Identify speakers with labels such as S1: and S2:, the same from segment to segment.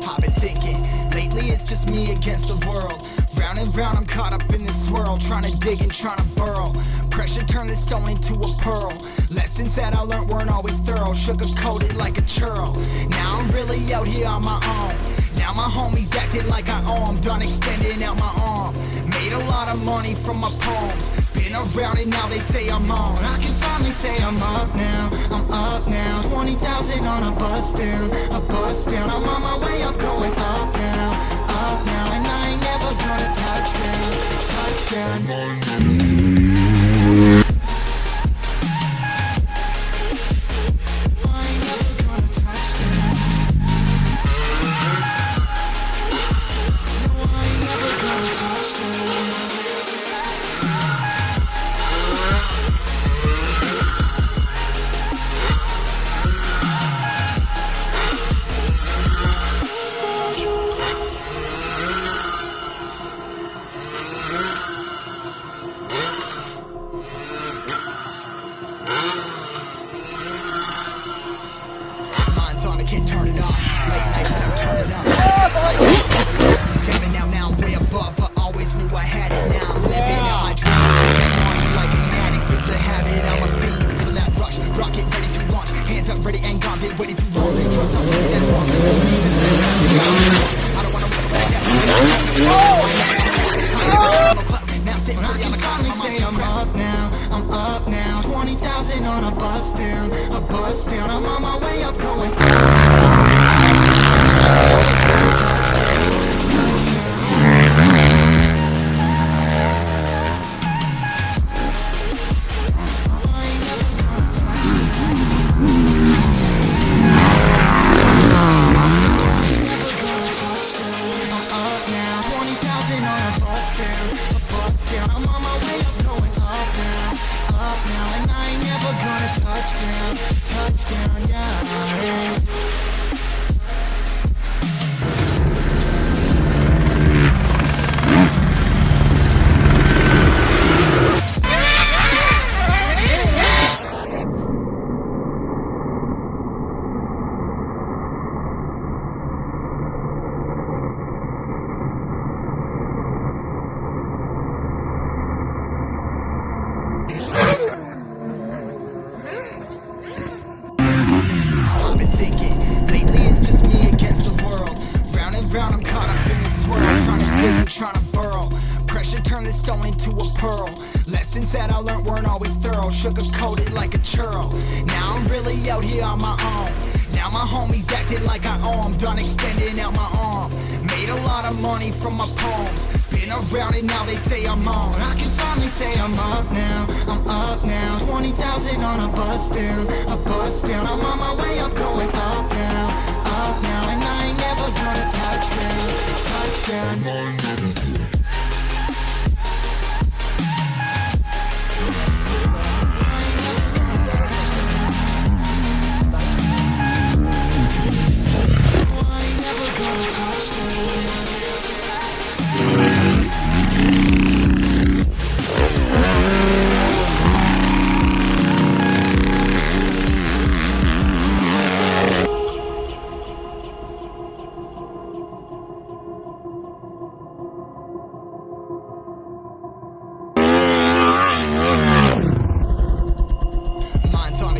S1: I've been thinking, lately it's just me against the world. Round and round I'm caught up in this swirl, trying to dig and trying to burrow. Pressure turned this stone into a pearl. Lessons that I learned weren't always thorough, sugar-coated like a churl. Now I'm really out here on my own. Now my homies acting like I owe 'em, done extending out my arm. Made a lot of money from my poems, been around it, now they say I'm on. I can finally say I'm up now, I'm up now. 20,000 on a bus down, a bus down. I'm on my way up, going up now, and I ain't never gonna touch down, touch down. Can't turn it off. Late nights and I'm turning up. Damn it, now I'm way above. I always knew I had it. Now I'm living out my dream. Money like an addict, it's a habit. I'm a fiend, feeling that rush. Rocket ready to launch. Hands up, ready and gone. Been waiting too long. They trust on me, that's wrong. I don't wanna wait back out. Now I'm sitting pretty on the finally say I'm up now. I'm up now. 20,000 on a bus down, a bus down. I'm on my way up, going up. Touchdown, yeah. I'm caught up in this swirl, trying to dig and trying to burrow. Pressure turned this stone into a pearl. Lessons that I learned weren't always thorough, sugar-coated like a churl. Now I'm really out here on my own. Now my homies acting like I owe 'em, done extending out my arm. Made a lot of money from my poems, been around it, now they say I'm on. I can finally say I'm up now, I'm up now. 20,000 on a bus down, a bus down. I'm on my way up, going up now, and I ain't never gonna touch down, touch down.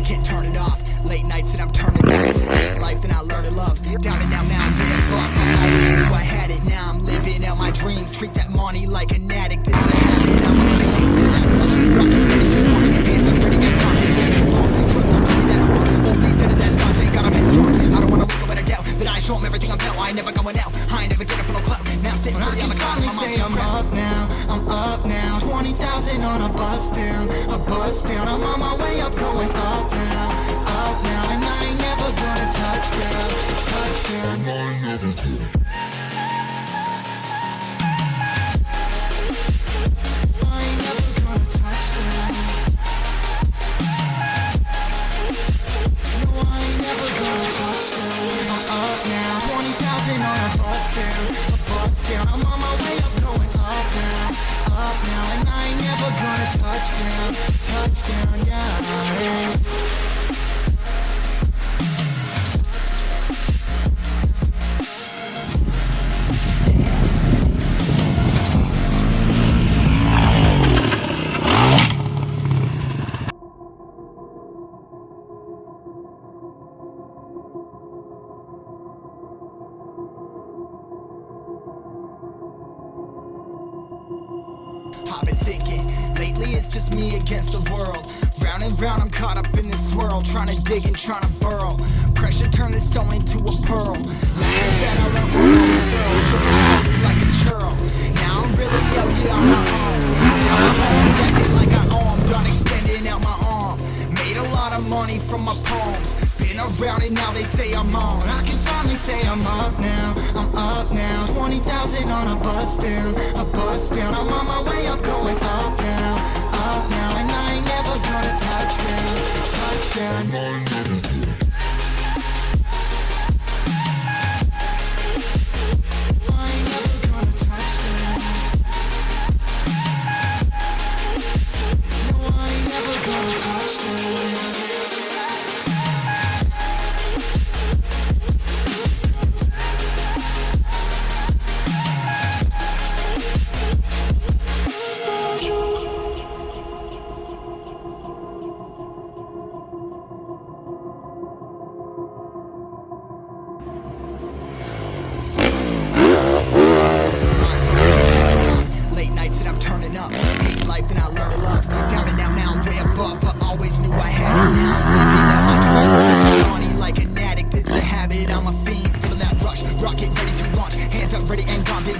S1: Can't turn it off. Late nights and I'm turning up. Life that I learned to love. Down and down now, I'm way above. I always knew I had it. Now I'm living out my dreams. Treat that money like an addict. It's a habit. I'm a fiend. Feel that rush. Rocket ready to launch. Hands up, ready and gone. Get ready to walk. Trust on me, that's wrong. Won't be steady, that's gone. Thank God I'm headstrong. I don't wanna wake up with a doubt that I ain't show 'em everything I'm about. I ain't never going out. I ain't never getting for no clout. Now I'm sitting really on the cloud. I can finally say I'm up now. I'm up now. 20,000 on a bus down, a bus down. I'm on my way up, going up now, and I ain't never gonna touch down, touch down. I ain't never gonna. I ain't never gonna touch down. No, I ain't never gonna touch down. I'm up now, 20,000 on a bus down, I'm on my way up, going up now, and I ain't never gonna touch down, yeah. I've been thinking, lately it's just me against the world. Round and round I'm caught up in this swirl, trying to dig and trying to burrow. Pressure turned this stone into a pearl. Lessons that I learned were always thorough, sugar-coated like a churl. Now I'm really up here on my own. Now my homies acting like I owe 'em, done extending out my arm. Made a lot of money from my poems. Been around it, now they say I'm on. I can finally say I'm up now, I'm up now. 20,000 on a bus down, a bus down. I'm on my way up, going up now, and I ain't never gonna touch down, touchdown.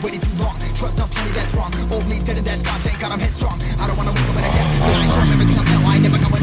S1: Waiting too long, trust on plenty that's wrong. Old me's dead and that's gone, thank God I'm headstrong. I don't wanna wake up in a death, but I show 'em everything I'm now. I ain't never going